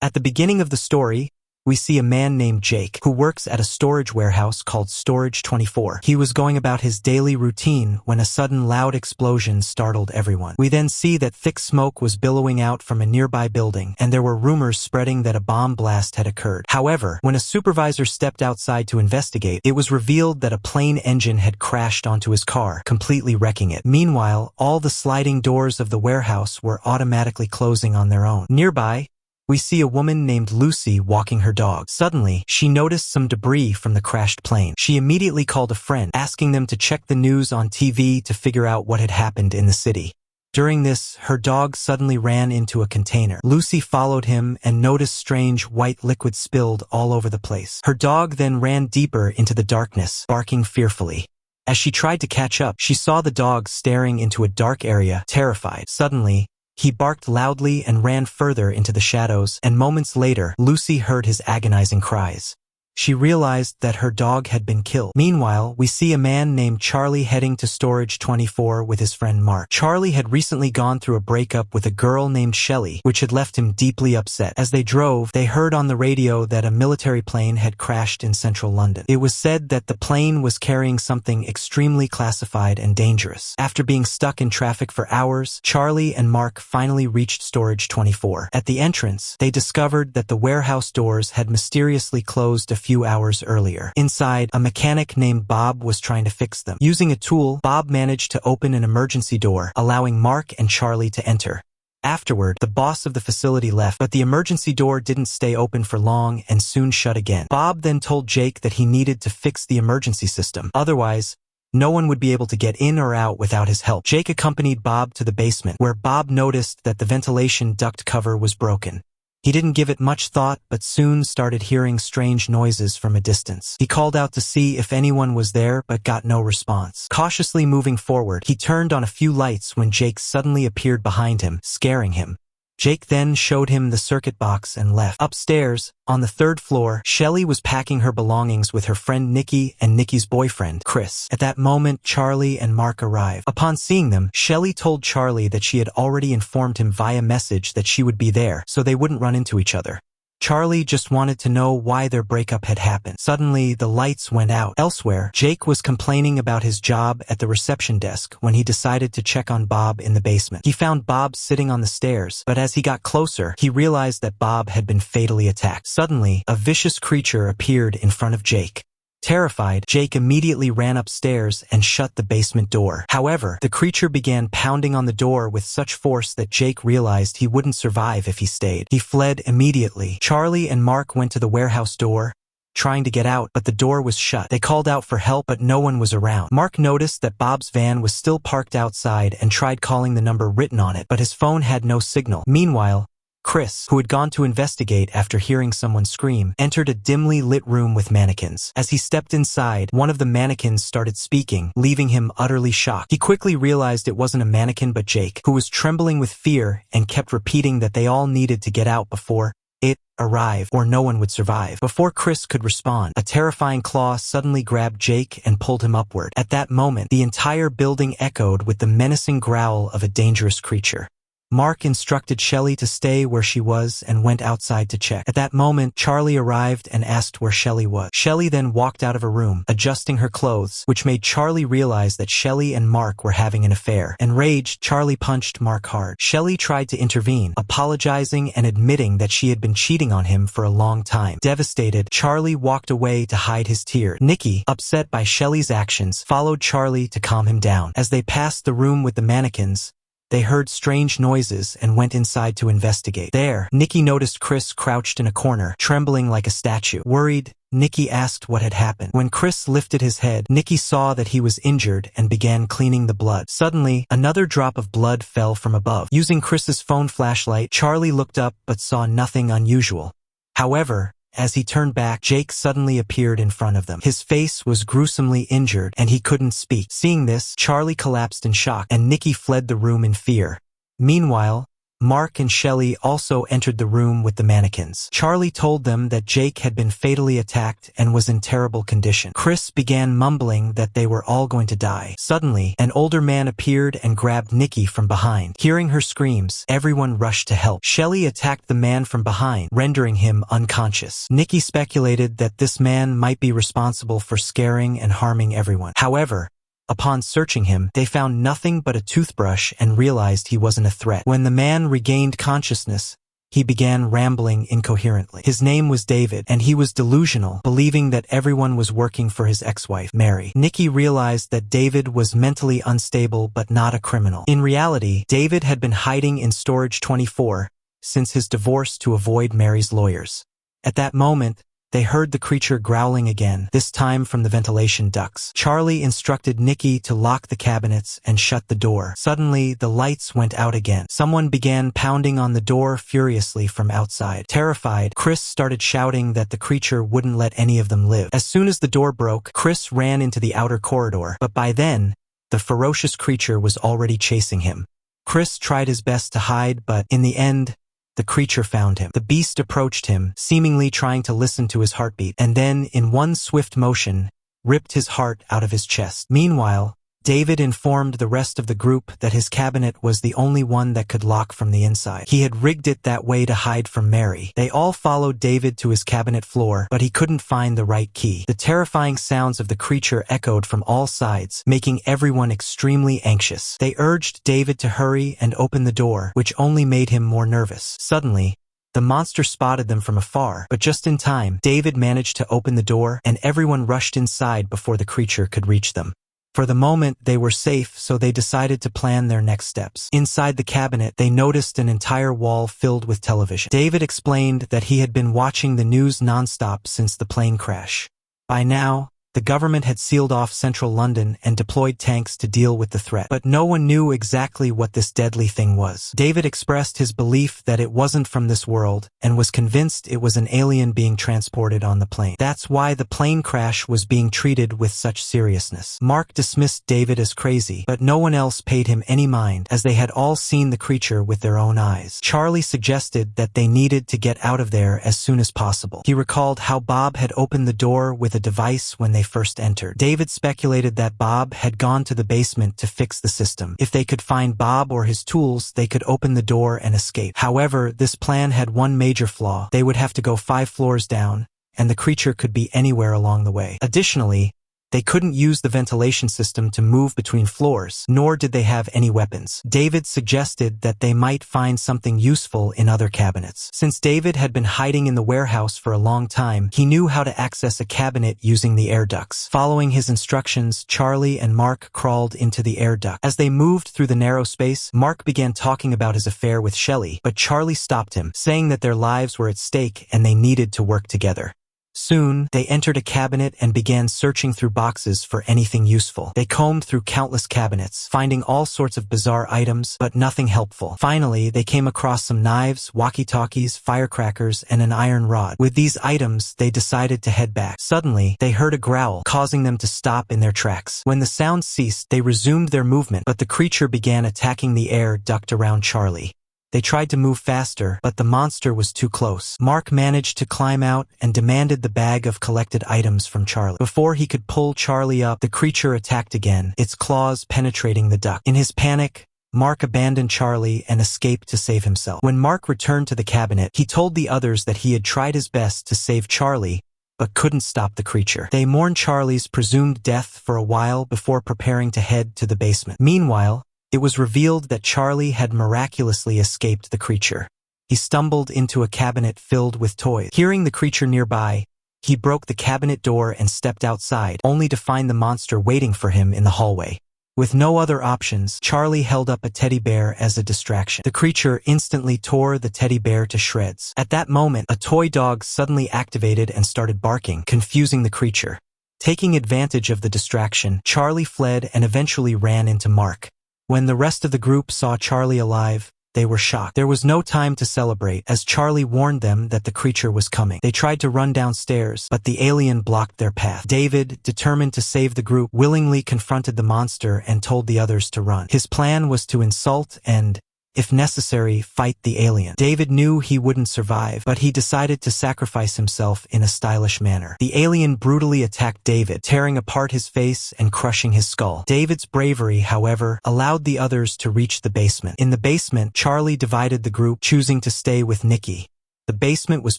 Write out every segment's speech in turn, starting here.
At the beginning of the story, we see a man named Jake who works at a storage warehouse called Storage 24. He was going about his daily routine when a sudden loud explosion startled everyone. We then see that thick smoke was billowing out from a nearby building, and there were rumors spreading that a bomb blast had occurred. However, when a supervisor stepped outside to investigate, it was revealed that a plane engine had crashed onto his car, completely wrecking it. Meanwhile, all the sliding doors of the warehouse were automatically closing on their own. Nearby, we see a woman named Lucy walking her dog. Suddenly, she noticed some debris from the crashed plane. She immediately called a friend, asking them to check the news on TV to figure out what had happened in the city. During this, her dog suddenly ran into a container. Lucy followed him and noticed strange white liquid spilled all over the place. Her dog then ran deeper into the darkness, barking fearfully. As she tried to catch up, she saw the dog staring into a dark area, terrified. Suddenly, he barked loudly and ran further into the shadows, and moments later, Lucy heard his agonizing cries. She realized that her dog had been killed. Meanwhile, we see a man named Charlie heading to Storage 24 with his friend Mark. Charlie had recently gone through a breakup with a girl named Shelley, which had left him deeply upset. As they drove, they heard on the radio that a military plane had crashed in central London. It was said that the plane was carrying something extremely classified and dangerous. After being stuck in traffic for hours, Charlie and Mark finally reached Storage 24. At the entrance, they discovered that the warehouse doors had mysteriously closed a few hours earlier. Inside, a mechanic named Bob was trying to fix them. Using a tool, Bob managed to open an emergency door, allowing Mark and Charlie to enter. Afterward, the boss of the facility left, but the emergency door didn't stay open for long and soon shut again. Bob then told Jake that he needed to fix the emergency system. Otherwise, no one would be able to get in or out without his help. Jake accompanied Bob to the basement, where Bob noticed that the ventilation duct cover was broken. He didn't give it much thought, but soon started hearing strange noises from a distance. He called out to see if anyone was there, but got no response. Cautiously moving forward, he turned on a few lights when Jake suddenly appeared behind him, scaring him. Jake then showed him the circuit box and left. Upstairs, on the third floor, Shelley was packing her belongings with her friend Nikki and Nikki's boyfriend, Chris. At that moment, Charlie and Mark arrived. Upon seeing them, Shelley told Charlie that she had already informed him via message that she would be there, so they wouldn't run into each other. Charlie just wanted to know why their breakup had happened. Suddenly, the lights went out. Elsewhere, Jake was complaining about his job at the reception desk when he decided to check on Bob in the basement. He found Bob sitting on the stairs, but as he got closer, he realized that Bob had been fatally attacked. Suddenly, a vicious creature appeared in front of Jake. Terrified, Jake immediately ran upstairs and shut the basement door. However, the creature began pounding on the door with such force that Jake realized he wouldn't survive if he stayed. He fled immediately. Charlie and Mark went to the warehouse door, trying to get out, but the door was shut. They called out for help, but no one was around. Mark noticed that Bob's van was still parked outside and tried calling the number written on it, but his phone had no signal. Meanwhile, Chris, who had gone to investigate after hearing someone scream, entered a dimly lit room with mannequins. As he stepped inside, one of the mannequins started speaking, leaving him utterly shocked. He quickly realized it wasn't a mannequin but Jake, who was trembling with fear and kept repeating that they all needed to get out before it arrived or no one would survive. Before Chris could respond, a terrifying claw suddenly grabbed Jake and pulled him upward. At that moment, the entire building echoed with the menacing growl of a dangerous creature. Mark instructed Shelley to stay where she was and went outside to check. At that moment, Charlie arrived and asked where Shelley was. Shelley then walked out of a room, adjusting her clothes, which made Charlie realize that Shelley and Mark were having an affair. Enraged, Charlie punched Mark hard. Shelley tried to intervene, apologizing and admitting that she had been cheating on him for a long time. Devastated, Charlie walked away to hide his tears. Nikki, upset by Shelley's actions, followed Charlie to calm him down. As they passed the room with the mannequins, they heard strange noises and went inside to investigate. There, Nikki noticed Chris crouched in a corner, trembling like a statue. Worried, Nikki asked what had happened. When Chris lifted his head, Nikki saw that he was injured and began cleaning the blood. Suddenly, another drop of blood fell from above. Using Chris's phone flashlight, Charlie looked up but saw nothing unusual. However, as he turned back, Jake suddenly appeared in front of them. His face was gruesomely injured and he couldn't speak. Seeing this, Charlie collapsed in shock and Nikki fled the room in fear. Meanwhile, Mark and Shelley also entered the room with the mannequins. Charlie told them that Jake had been fatally attacked and was in terrible condition. Chris began mumbling that they were all going to die. Suddenly, an older man appeared and grabbed Nikki from behind. Hearing her screams, everyone rushed to help. Shelley attacked the man from behind, rendering him unconscious. Nikki speculated that this man might be responsible for scaring and harming everyone. However, upon searching him, they found nothing but a toothbrush and realized he wasn't a threat. When the man regained consciousness, he began rambling incoherently. His name was David, and he was delusional, believing that everyone was working for his ex-wife, Mary. Nikki realized that David was mentally unstable but not a criminal. In reality, David had been hiding in Storage 24 since his divorce to avoid Mary's lawyers. At that moment, they heard the creature growling again, this time from the ventilation ducts. Charlie instructed Nikki to lock the cabinets and shut the door. Suddenly, the lights went out again. Someone began pounding on the door furiously from outside. Terrified, Chris started shouting that the creature wouldn't let any of them live. As soon as the door broke, Chris ran into the outer corridor, but by then, the ferocious creature was already chasing him. Chris tried his best to hide, but in the end, the creature found him. The beast approached him, seemingly trying to listen to his heartbeat, and then, in one swift motion, ripped his heart out of his chest. Meanwhile, David informed the rest of the group that his cabinet was the only one that could lock from the inside. He had rigged it that way to hide from Mary. They all followed David to his cabinet floor, but he couldn't find the right key. The terrifying sounds of the creature echoed from all sides, making everyone extremely anxious. They urged David to hurry and open the door, which only made him more nervous. Suddenly, the monster spotted them from afar, but just in time, David managed to open the door, and everyone rushed inside before the creature could reach them. For the moment, they were safe, so they decided to plan their next steps. Inside the cabinet, they noticed an entire wall filled with television. David explained that he had been watching the news nonstop since the plane crash. By now, the government had sealed off central London and deployed tanks to deal with the threat, but no one knew exactly what this deadly thing was. David expressed his belief that it wasn't from this world and was convinced it was an alien being transported on the plane. That's why the plane crash was being treated with such seriousness. Mark dismissed David as crazy, but no one else paid him any mind, as they had all seen the creature with their own eyes. Charlie suggested that they needed to get out of there as soon as possible. He recalled how Bob had opened the door with a device when they first entered. David speculated that Bob had gone to the basement to fix the system. If they could find Bob or his tools, they could open the door and escape. However, this plan had one major flaw. They would have to go 5 floors down, and the creature could be anywhere along the way. Additionally, they couldn't use the ventilation system to move between floors, nor did they have any weapons. David suggested that they might find something useful in other cabinets. Since David had been hiding in the warehouse for a long time, he knew how to access a cabinet using the air ducts. Following his instructions, Charlie and Mark crawled into the air duct. As they moved through the narrow space, Mark began talking about his affair with Shelley, but Charlie stopped him, saying that their lives were at stake and they needed to work together. Soon, they entered a cabinet and began searching through boxes for anything useful. They combed through countless cabinets, finding all sorts of bizarre items, but nothing helpful. Finally, they came across some knives, walkie-talkies, firecrackers, and an iron rod. With these items, they decided to head back. Suddenly, they heard a growl, causing them to stop in their tracks. When the sound ceased, they resumed their movement, but the creature began attacking the air duct around Charlie. They tried to move faster, but the monster was too close. Mark managed to climb out and demanded the bag of collected items from Charlie. Before he could pull Charlie up, the creature attacked again, its claws penetrating the duct. In his panic, Mark abandoned Charlie and escaped to save himself. When Mark returned to the cabinet, he told the others that he had tried his best to save Charlie, but couldn't stop the creature. They mourned Charlie's presumed death for a while before preparing to head to the basement. Meanwhile, it was revealed that Charlie had miraculously escaped the creature. He stumbled into a cabinet filled with toys. Hearing the creature nearby, he broke the cabinet door and stepped outside, only to find the monster waiting for him in the hallway. With no other options, Charlie held up a teddy bear as a distraction. The creature instantly tore the teddy bear to shreds. At that moment, a toy dog suddenly activated and started barking, confusing the creature. Taking advantage of the distraction, Charlie fled and eventually ran into Mark. When the rest of the group saw Charlie alive, they were shocked. There was no time to celebrate, as Charlie warned them that the creature was coming. They tried to run downstairs, but the alien blocked their path. David, determined to save the group, willingly confronted the monster and told the others to run. His plan was to insult and if necessary, fight the alien. David knew he wouldn't survive, but he decided to sacrifice himself in a stylish manner. The alien brutally attacked David, tearing apart his face and crushing his skull. David's bravery, however, allowed the others to reach the basement. In the basement, Charlie divided the group, choosing to stay with Nikki. The basement was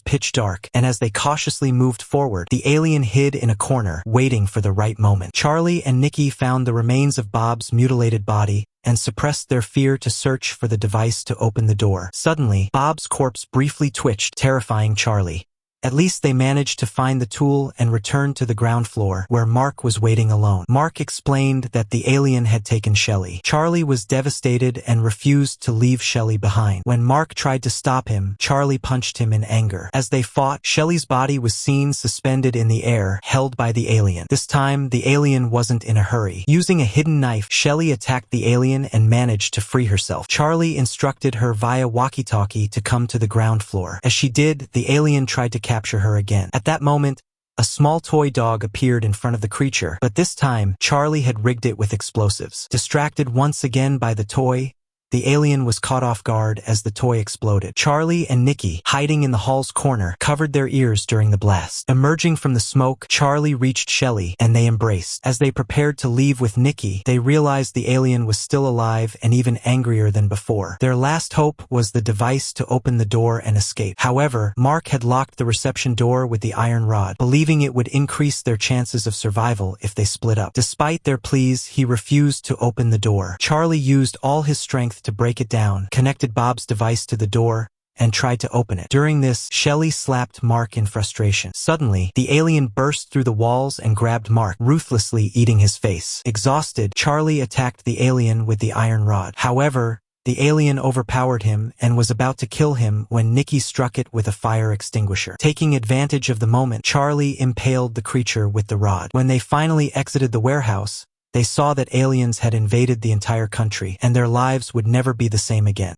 pitch dark, and as they cautiously moved forward, the alien hid in a corner, waiting for the right moment. Charlie and Nikki found the remains of Bob's mutilated body and suppressed their fear to search for the device to open the door. Suddenly, Bob's corpse briefly twitched, terrifying Charlie. At least they managed to find the tool and return to the ground floor, where Mark was waiting alone. Mark explained that the alien had taken Shelley. Charlie was devastated and refused to leave Shelley behind. When Mark tried to stop him, Charlie punched him in anger. As they fought, Shelley's body was seen suspended in the air, held by the alien. This time, the alien wasn't in a hurry. Using a hidden knife, Shelley attacked the alien and managed to free herself. Charlie instructed her via walkie-talkie to come to the ground floor. As she did, the alien tried to capture her again. At that moment, a small toy dog appeared in front of the creature, but this time, Charlie had rigged it with explosives. Distracted once again by the toy, the alien was caught off guard as the toy exploded. Charlie and Nikki, hiding in the hall's corner, covered their ears during the blast. Emerging from the smoke, Charlie reached Shelley, and they embraced. As they prepared to leave with Nikki, they realized the alien was still alive and even angrier than before. Their last hope was the device to open the door and escape. However, Mark had locked the reception door with the iron rod, believing it would increase their chances of survival if they split up. Despite their pleas, he refused to open the door. Charlie used all his strength to break it down, connected Bob's device to the door, and tried to open it. During this, Shelley slapped Mark in frustration. Suddenly, the alien burst through the walls and grabbed Mark, ruthlessly eating his face. Exhausted, Charlie attacked the alien with the iron rod. However, the alien overpowered him and was about to kill him when Nikki struck it with a fire extinguisher. Taking advantage of the moment, Charlie impaled the creature with the rod. When they finally exited the warehouse, they saw that aliens had invaded the entire country, and their lives would never be the same again.